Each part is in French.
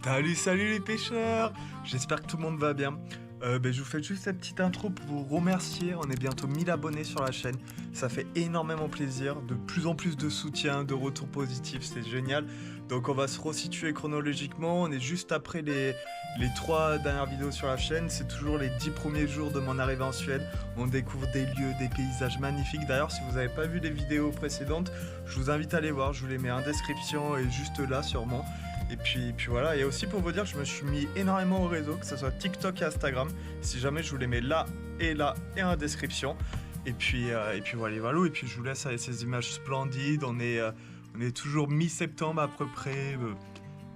Salut les pêcheurs. J'espère que tout le monde va bien. Je vous fais juste cette petite intro pour vous remercier. On est bientôt 1000 abonnés sur la chaîne. Ça fait énormément plaisir. De plus en plus de soutien, de retours positifs, c'est génial. Donc on va se resituer chronologiquement. On est juste après les 3 dernières vidéos sur la chaîne. C'est toujours les 10 premiers jours de mon arrivée en Suède. On découvre des lieux, des paysages magnifiques. D'ailleurs, si vous n'avez pas vu les vidéos précédentes, je vous invite à les voir. Je vous les mets en description et juste là sûrement. Et puis voilà, et aussi pour vous dire, je me suis mis énormément au réseau, que ce soit TikTok et Instagram. Si jamais je vous les mets là et en description. Et puis voilà, et puis je vous laisse avec ces images splendides. On est toujours mi-septembre à peu près,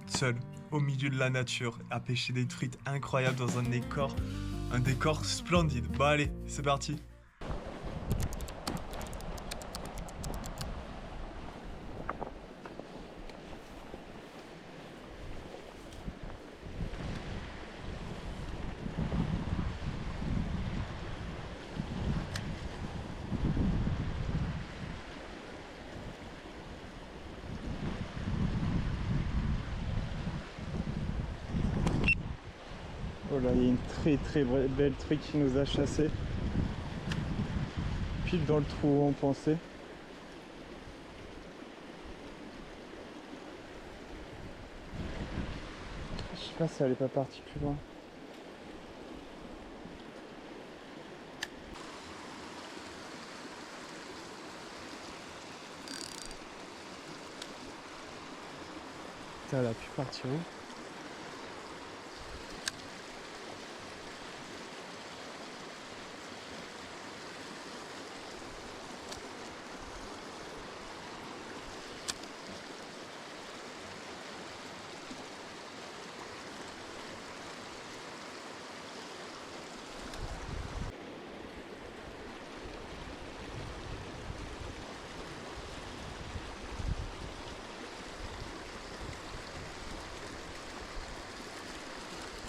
seul au milieu de la nature, à pêcher des truites incroyables dans un décor splendide. Bon allez, c'est parti. Oh là, il y a une très belle truite qui nous a chassés. Pile dans le trou où on pensait. Je sais pas si elle est pas partie plus loin. Putain, elle a pu partir où?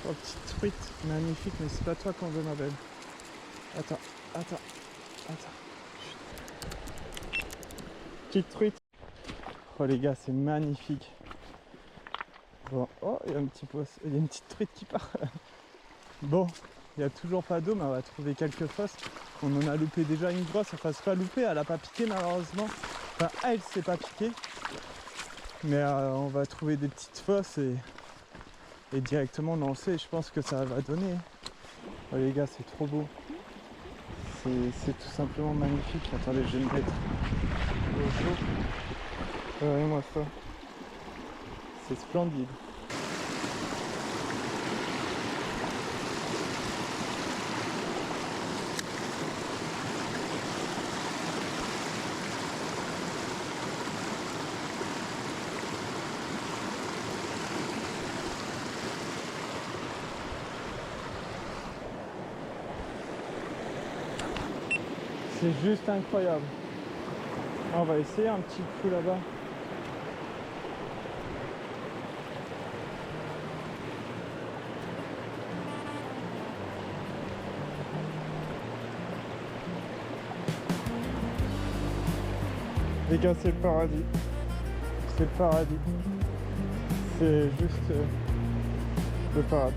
Oh, petite truite, magnifique, mais c'est pas toi qu'on veut, ma belle. Attends. Chut. Petite truite. Oh les gars, c'est magnifique. Bon, oh, il y a un petit poisson, il y a une petite truite qui part. Bon, il n'y a toujours pas d'eau, mais on va trouver quelques fosses. On en a loupé déjà une grosse, enfin c'est pas loupé, elle a pas piqué malheureusement. Enfin, elle s'est pas piquée. Mais on va trouver des petites fosses et directement lancer. Je pense que ça va donner. Oh les gars, c'est trop beau. C'est tout simplement magnifique. Attendez, je vais me mettre au chaud. Regardez-moi ça. C'est splendide. C'est juste incroyable. On va essayer un petit coup là-bas. Les gars, c'est le paradis. C'est le paradis. C'est juste le paradis.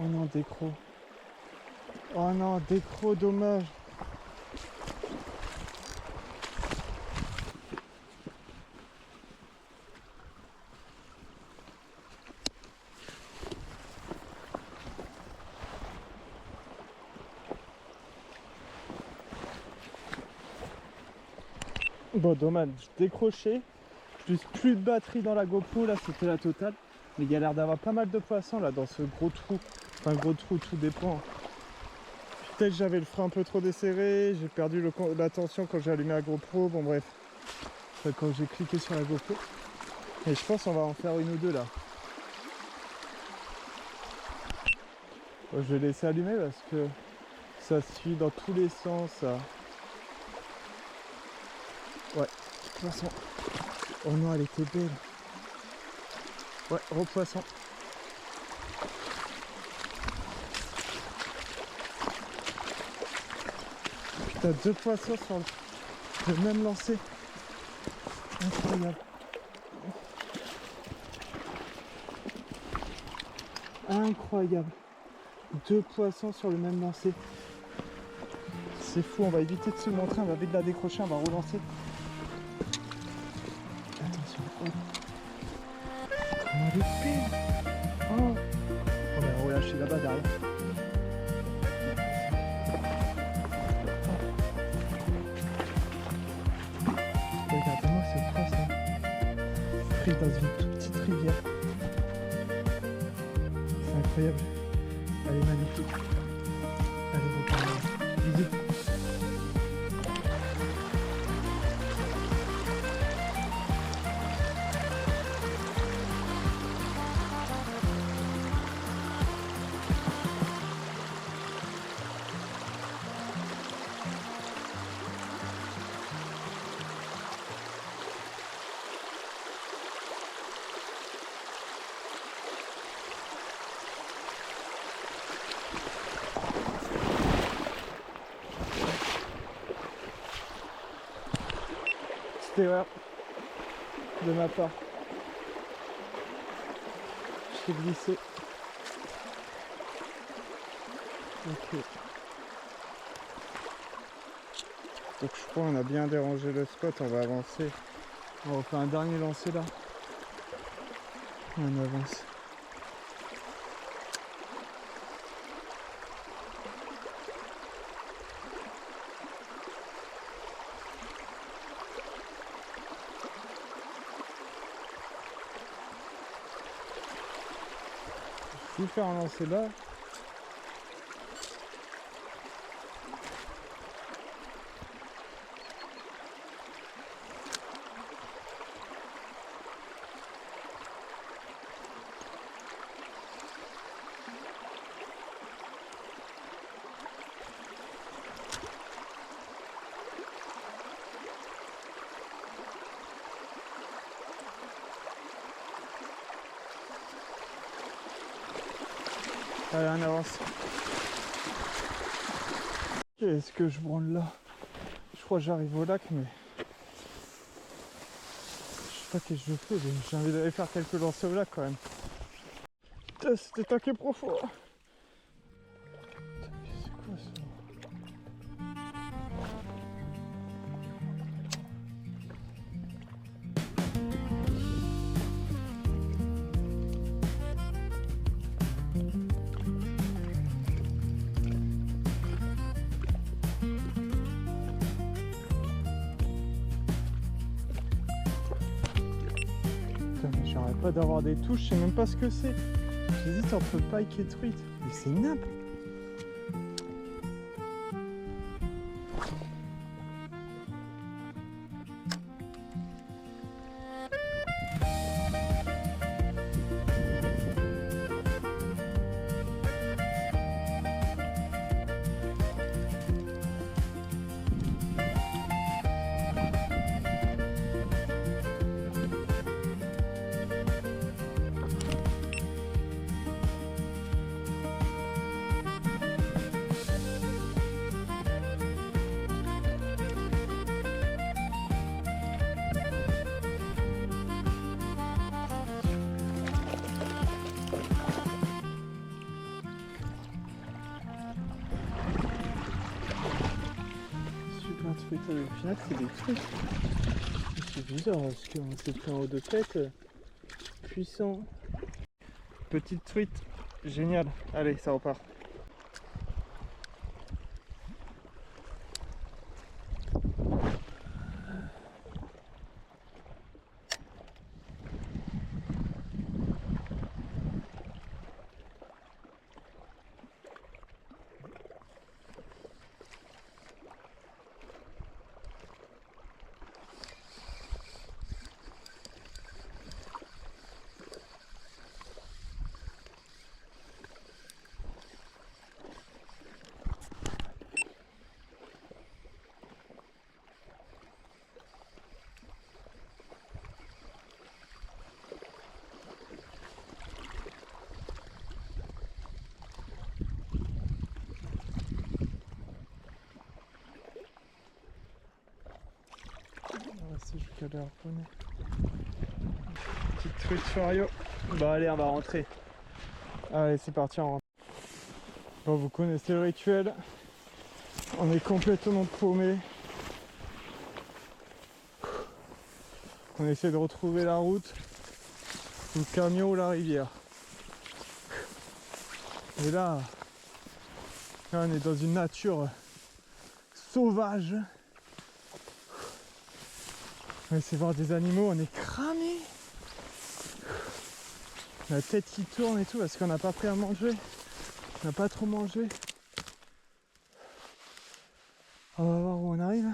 Oh non, décro. Oh non, décro, dommage. Bon, dommage, décroché. Plus de batterie dans la GoPro, là c'était la totale. Mais il y a l'air d'avoir pas mal de poissons là dans ce gros trou. Enfin, gros trou, tout dépend. Peut-être j'avais le frein un peu trop desserré, j'ai perdu la tension quand j'ai allumé la GoPro, bon bref. Enfin, quand j'ai cliqué sur la GoPro. Et je pense qu'on va en faire une ou deux là. Bon, je vais laisser allumer parce que ça suit dans tous les sens. Ça. Ouais, poisson. Oh non, elle était belle. Ouais, gros poisson. Putain, 2 poissons sur le même lancer. Incroyable. Incroyable. 2 poissons sur le même lancer. C'est fou, on va éviter de se montrer, on va vite la décrocher, on va relancer. Attention, hop. Comment elle est belle. Oh. On va relâcher là-bas derrière. Regardez-moi ce poisson. Pris dans une toute petite rivière. C'est incroyable. Elle est magnifique. Allez, reprends. Bisous. C'était erreur de ma part. Je t'ai glissé. Ok. Donc je crois qu'on a bien dérangé le spot, on va avancer. On va faire un dernier lancer là. On avance. Je vais faire un lancer là. Allez, on avance. Qu'est-ce que je branle là? Je crois que j'arrive au lac, mais je sais pas qu'est-ce que je fais, mais j'ai envie d'aller faire quelques lancers au lac quand même. Putain, c'était tanké profond. Putain, mais c'est quoi ça? Putain, mais j'arrête pas d'avoir des touches, je sais même pas ce que c'est. J'hésite entre pike et truite. Mais c'est une nappe. Super truite, au final c'est des trucs. C'est bizarre parce qu'on s'est pris en haut de tête. Puissant. Petite truite, génial. Allez, ça repart. qu'elle a harponné. Petite truite Fario. Bon allez, on va rentrer. Allez, c'est parti, on rentre. Bon, vous connaissez le rituel. On est complètement paumé. On essaie de retrouver la route, ou le camion ou la rivière. Et là on est dans une nature sauvage. On essaie de voir des animaux, on est cramé. La tête qui tourne et tout parce qu'on n'a pas pris à manger. On n'a pas trop mangé. On va voir où on arrive.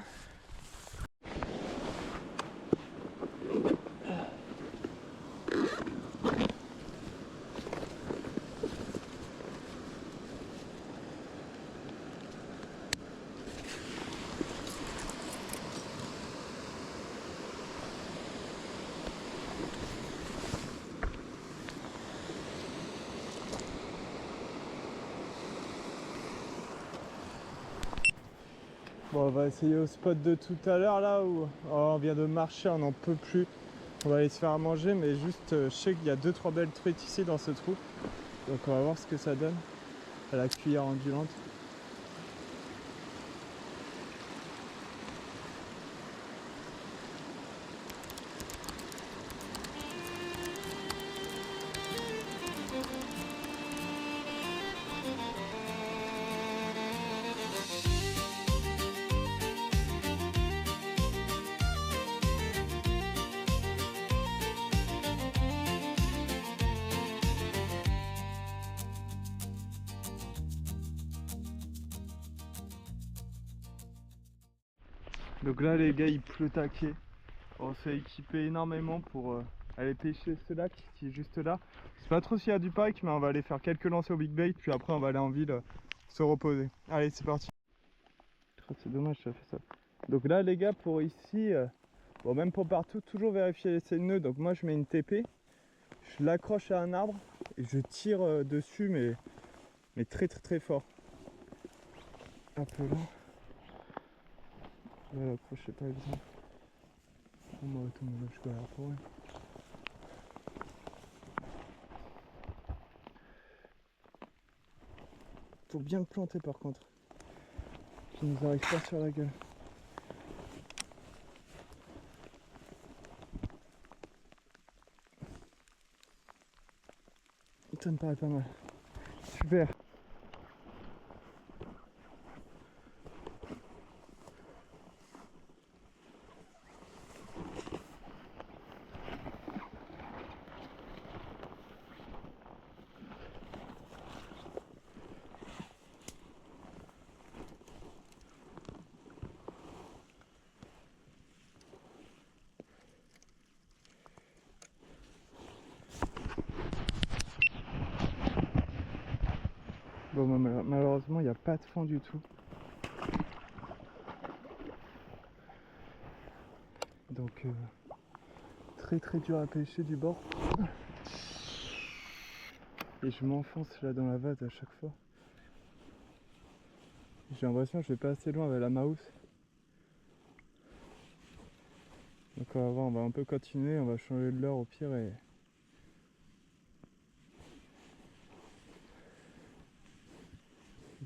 Bon, on va essayer au spot de tout à l'heure là où on vient de marcher, on n'en peut plus. On va aller se faire à manger, mais juste je sais qu'il y a 2-3 belles truites ici dans ce trou. Donc on va voir ce que ça donne à la cuillère ondulante. Donc là les gars il pleut taquet. On s'est équipé énormément pour aller pêcher ce lac qui est juste là. Je sais pas trop s'il y a du pike mais on va aller faire quelques lancers au big bait puis après on va aller en ville se reposer. Allez c'est parti. C'est dommage ça fait ça. Donc là les gars pour ici, bon même pour partout, toujours vérifier les nœuds. Donc moi je mets une TP, je l'accroche à un arbre et je tire dessus mais très fort. Un peu là. Là l'accroche c'est pas évident. On va retourner là, je galère pour rien. Faut bien le planter par contre. Qu'il nous arrive pas sur la gueule. Ça me paraît pas mal. Super. Bon, malheureusement, il n'y a pas de fond du tout. Donc, très dur à pêcher du bord. Et je m'enfonce là dans la vase à chaque fois. J'ai l'impression que je vais pas assez loin avec la mouse. Donc on va voir, on va un peu continuer, on va changer de leurre au pire et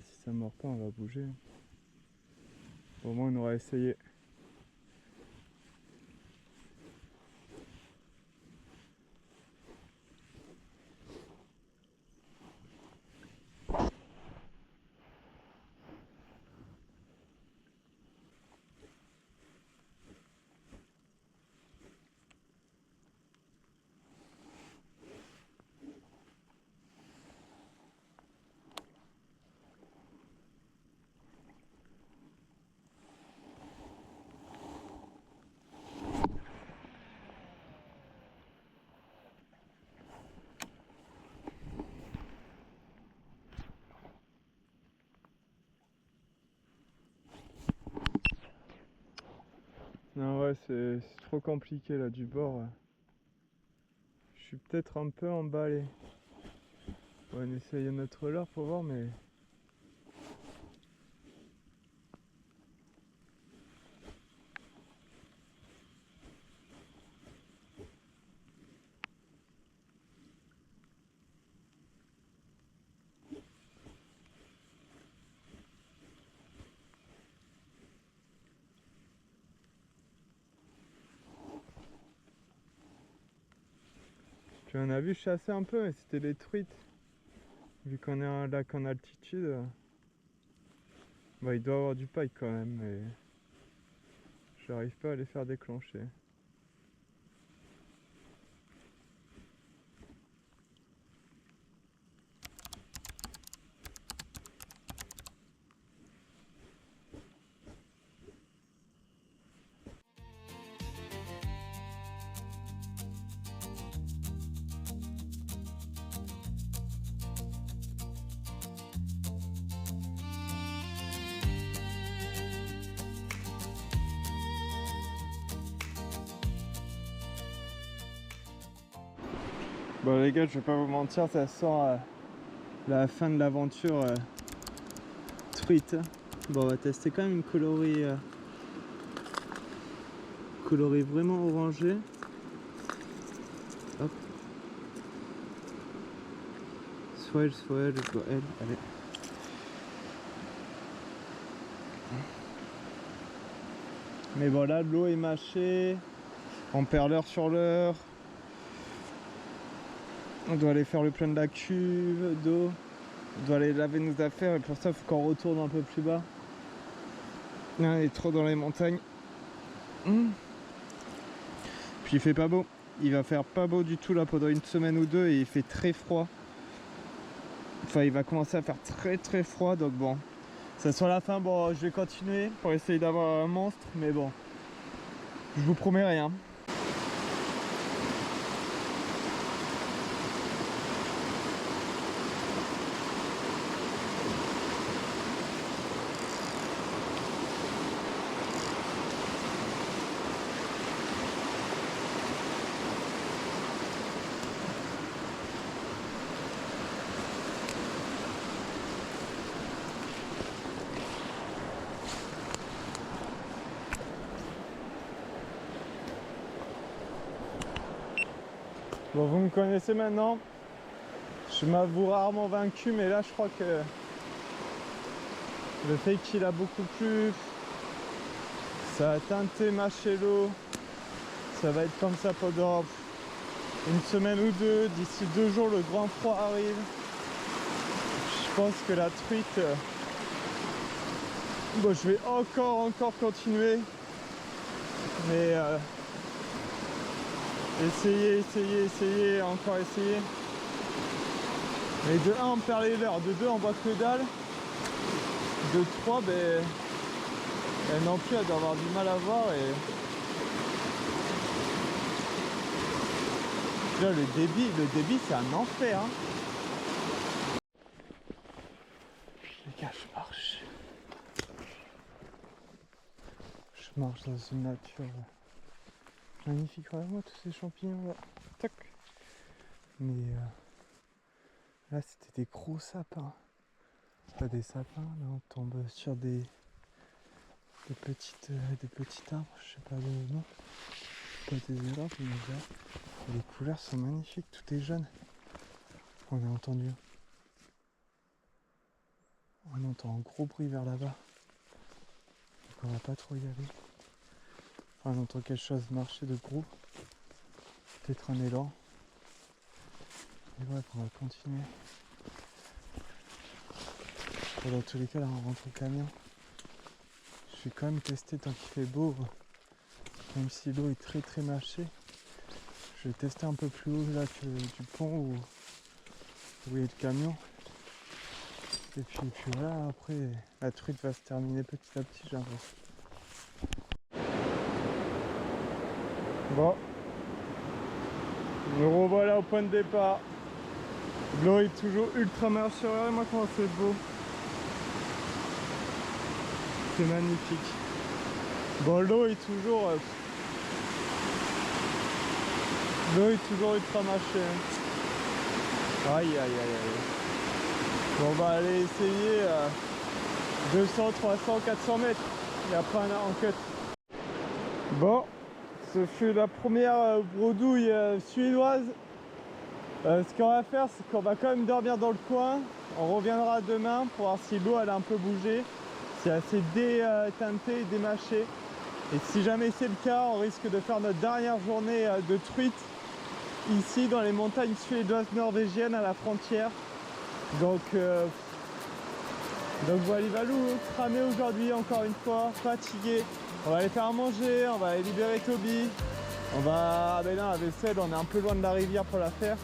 si ça ne mord pas on va bouger. Au moins on aura essayé. Non ouais c'est trop compliqué là du bord. Je suis peut-être un peu emballé. On va essayer notre leurre pour voir mais... Puis on a vu chasser un peu, mais c'était des truites. Vu qu'on est à un lac en altitude, bah, il doit avoir du pike quand même, mais j'arrive pas à les faire déclencher. Bon les gars, je vais pas vous mentir, ça sent la fin de l'aventure truite. Bon, on va tester quand même une coloris vraiment orangée. Hop. Soit elle, soit elle. Allez. Mais bon, là, l'eau est mâchée. On perd l'heure sur l'heure. On doit aller faire le plein de la cuve d'eau. On doit aller laver nos affaires et pour ça, il faut qu'on retourne un peu plus bas. Là, on est trop dans les montagnes. Puis il fait pas beau. Il va faire pas beau du tout là pendant une semaine ou deux et il fait très froid. Enfin, il va commencer à faire très froid, donc bon. Ça soit la fin, bon, je vais continuer pour essayer d'avoir un monstre, mais bon. Je vous promets rien. Bon, vous me connaissez maintenant. Je m'avoue rarement vaincu, mais là je crois que le fait qu'il a beaucoup plu, ça a teinté ma l'eau. Ça va être comme ça pendant une semaine ou deux. D'ici 2 jours, le grand froid arrive. Je pense que la truite, bon, je vais encore continuer, mais essayer, encore essayer. Mais de 1 on perd les leurs, de 2 on voit que dalle, de 3 ben elle non plus elle doit avoir du mal à voir et là le débit c'est un enfer hein. Les gars je marche dans une nature magnifique, regardez-moi tous ces champignons là. Tac. Mais là c'était des gros sapins. Pas des sapins, là on tombe sur des petits arbres, je sais pas le nom. Pas des arbres, mais là, les couleurs sont magnifiques, tout est jaune. On a entendu. On entend un gros bruit vers là-bas. Donc on va pas trop y aller. Enfin, on entend quelque chose marcher de gros. Peut-être un élan. Et bref, on va continuer. Bon, dans tous les cas, là on rentre au camion. Je vais quand même tester tant qu'il fait beau. Même si l'eau est très mâchée. Je vais tester un peu plus haut là que du pont où est le camion. Et puis voilà, après la truite va se terminer petit à petit, j'ai l'impression. Bon, nous revoilà au point de départ. L'eau est toujours ultra mâche, regardez-moi comment c'est beau. C'est magnifique. Bon, l'eau est toujours ultra mâchée. Aïe. Bon, on va aller essayer 200, 300, 400 mètres. Et après on cut. Bon, ce fut la première bredouille suédoise. Ce qu'on va faire, c'est qu'on va quand même dormir dans le coin. On reviendra demain pour voir si l'eau elle a un peu bougé. C'est assez déteinté et démâché. Et si jamais c'est le cas, on risque de faire notre dernière journée de truite ici dans les montagnes suédoises norvégiennes à la frontière. Donc voilà, Valou, cramé aujourd'hui encore une fois, fatigué. On va aller faire à manger, on va aller libérer Toby. On va... Ben non, la vaisselle, on est un peu loin de la rivière pour la faire.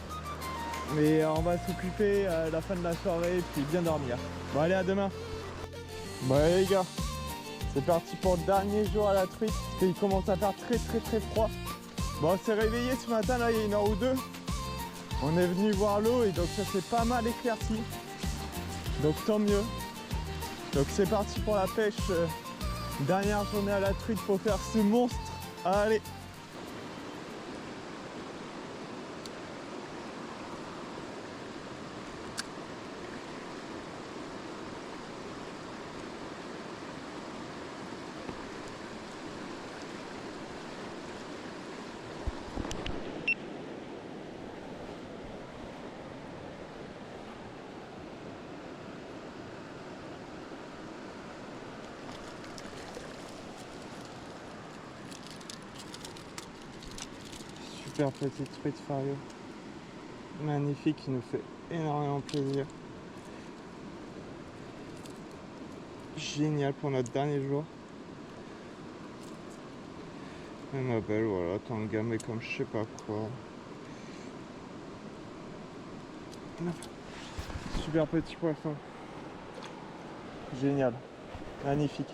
Mais on va s'occuper à la fin de la soirée et puis bien dormir. Bon allez, à demain. Bon allez les gars, c'est parti pour le dernier jour à la truite. Parce qu'il commence à faire très froid. Bon, on s'est réveillé ce matin, là il y a 1 heure ou 2. On est venu voir l'eau et donc ça s'est pas mal éclairci. Donc tant mieux. Donc c'est parti pour la pêche. Dernière journée à la truite pour faire ce monstre. Allez. Super petite truite Fario. Magnifique, qui nous fait énormément plaisir. Génial pour notre dernier jour. Et ma belle, voilà, t'as un gamin comme je sais pas quoi. Super petit poisson. Génial. Magnifique.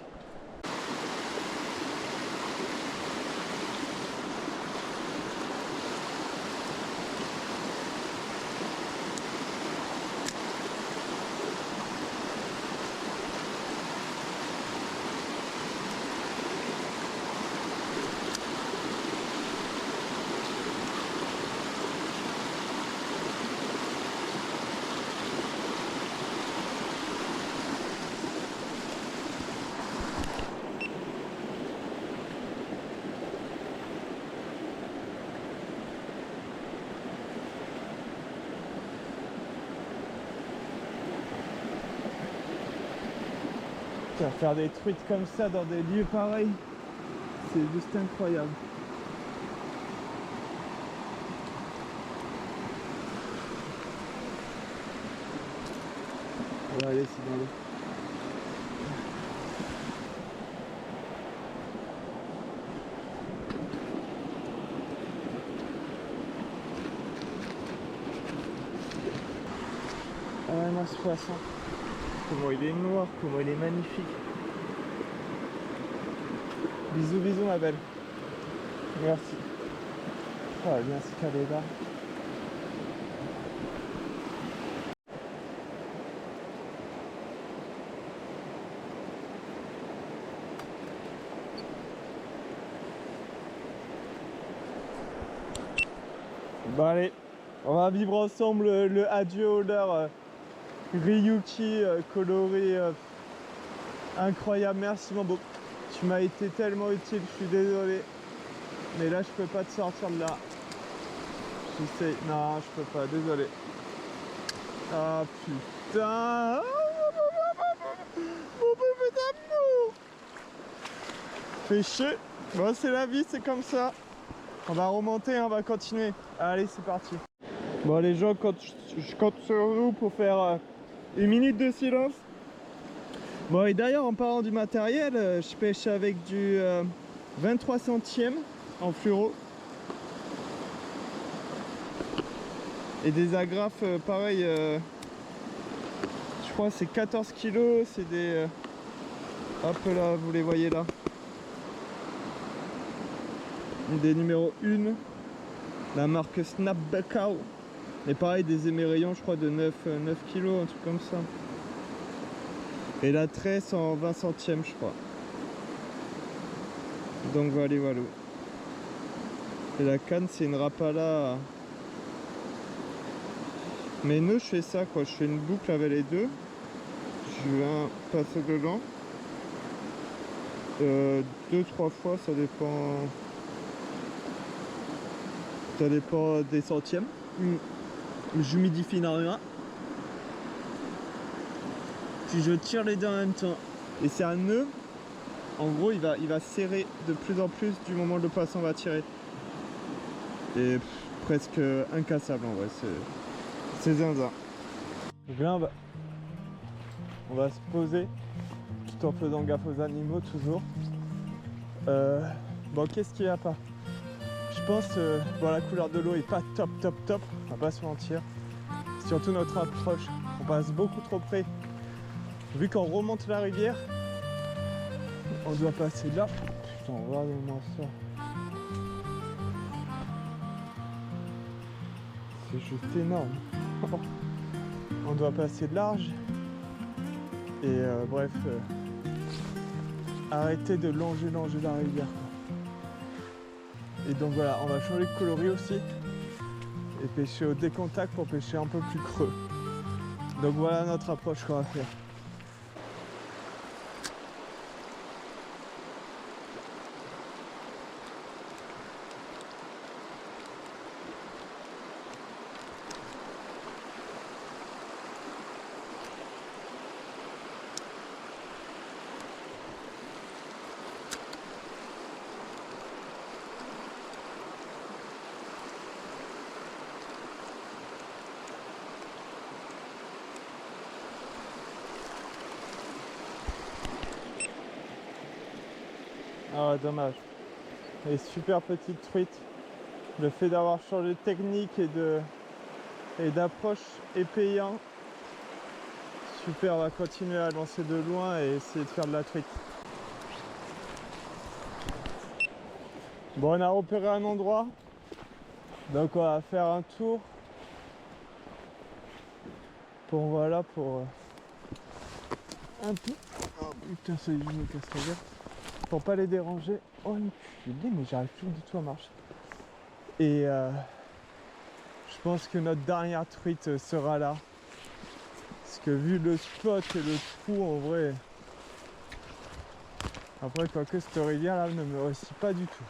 Faire des truites comme ça dans des lieux pareils, c'est juste incroyable. On va aller c'est dans l'eau. Ah non, ce poisson. Comment il est noir, comment il est magnifique. Bisous, bisous ma belle. Merci. Oh, elle vient se caler là. Bon allez, on va vivre ensemble le adieu au leur Ryuki coloré incroyable. Merci mon beau. Tu m'as été tellement utile, je suis désolé. Mais là je peux pas te sortir de là. J'essaie. Non, je peux pas, désolé. Ah putain. Mon bébé d'amour. Fais chier. Bon c'est la vie, c'est comme ça. On va remonter, on va continuer. Allez, c'est parti. Bon les gens, je compte sur vous pour faire 1 minute de silence. Bon et d'ailleurs en parlant du matériel, je pêche avec du 23 centièmes en fluoro. Et des agrafes pareil, je crois c'est 14 kilos, c'est des... hop là, vous les voyez là. Des numéros 1, la marque Snapback. Et pareil des émerillons je crois de 9 kilos, un truc comme ça. Et la tresse en 20 centièmes je crois. Donc voilà, voilà. Et la canne c'est une Rapala. Mes nœuds je fais ça quoi, je fais une boucle avec les deux. Je viens passer dedans. 2-3 fois, ça dépend. Ça dépend des centièmes. J'humidifie énormément. Puis je tire les deux en même temps. Et c'est un nœud. En gros, il va serrer de plus en plus du moment où le poisson va tirer. Et presque incassable en vrai, c'est zinzin. Donc là on va se poser tout en faisant gaffe aux animaux toujours. Bon, qu'est-ce qu'il n'y a pas? Je pense bon, la couleur de l'eau est pas top, on va pas se mentir. Surtout notre approche, on passe beaucoup trop près. Vu qu'on remonte la rivière, on doit passer là. Putain, regardez-moi ça. C'est juste énorme. On doit passer large. Et bref, arrêter de longer la rivière, quoi. Et donc voilà, on va changer de coloris aussi. Et pêcher au décontact pour pêcher un peu plus creux. Donc voilà notre approche qu'on va faire. Ah ouais, dommage. Et super petite truite. Le fait d'avoir changé de technique et d'approche est payant. Super, on va continuer à lancer de loin et essayer de faire de la truite. Bon, on a repéré un endroit. Donc on va faire un tour. Pour un peu. Oh putain, ça y est, je me casse la gueule. Pour pas les déranger. Oh enculé, mais j'arrive plus du tout à marcher. Et je pense que notre dernière truite sera là. Parce que vu le spot et le trou en vrai. Après quoique cette rivière là ne me réussit pas du tout.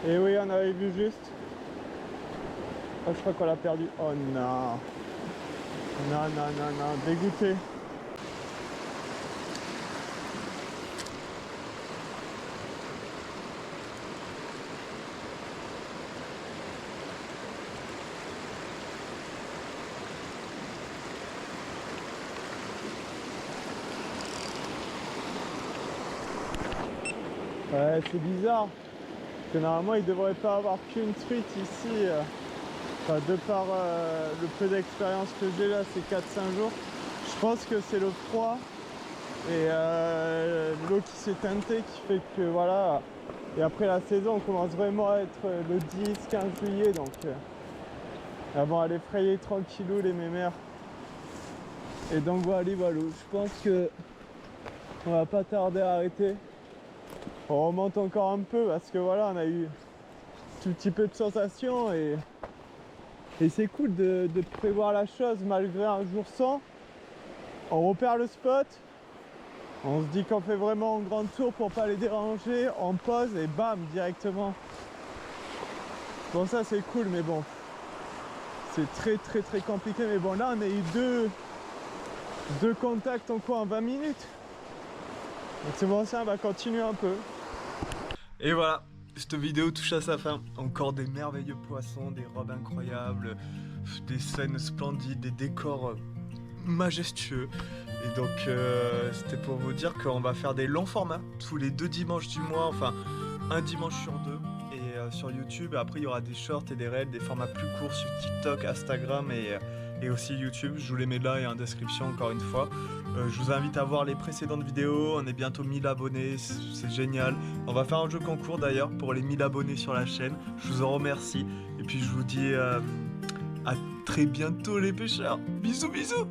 Et oui, on avait vu juste. Oh, je crois qu'on l'a perdu. Oh non. Non, dégoûté. Ouais, c'est bizarre. Parce que normalement, il ne devrait pas avoir qu'une truite ici. Enfin, de par le peu d'expérience que j'ai là, c'est 4-5 jours. Je pense que c'est le froid et l'eau qui s'est teintée qui fait que voilà. Et après la saison, on commence vraiment à être le 10-15 juillet. Donc, elles vont aller frayer tranquillou les mémères. Et donc voilà, je pense que on va pas tarder à arrêter. On remonte encore un peu parce que voilà, on a eu tout petit peu de sensations et c'est cool de prévoir la chose malgré un jour sans. On repère le spot, on se dit qu'on fait vraiment un grand tour pour pas les déranger, on pose et bam, directement. Bon, ça c'est cool, mais bon, c'est très compliqué. Mais bon, là on a eu deux contacts en 20 minutes. Donc c'est bon, ça on va continuer un peu. Et voilà, cette vidéo touche à sa fin. Encore des merveilleux poissons, des robes incroyables, des scènes splendides, des décors majestueux. Et donc c'était pour vous dire qu'on va faire des longs formats tous les 2 dimanches du mois, enfin un dimanche sur 2. Et sur YouTube, après il y aura des shorts et des reels, des formats plus courts sur TikTok, Instagram et aussi YouTube. Je vous les mets là et en description encore une fois. Je vous invite à voir les précédentes vidéos, on est bientôt 1000 abonnés, c'est génial. On va faire un jeu concours d'ailleurs pour les 1000 abonnés sur la chaîne, je vous en remercie. Et puis je vous dis à très bientôt les pêcheurs, bisous bisous.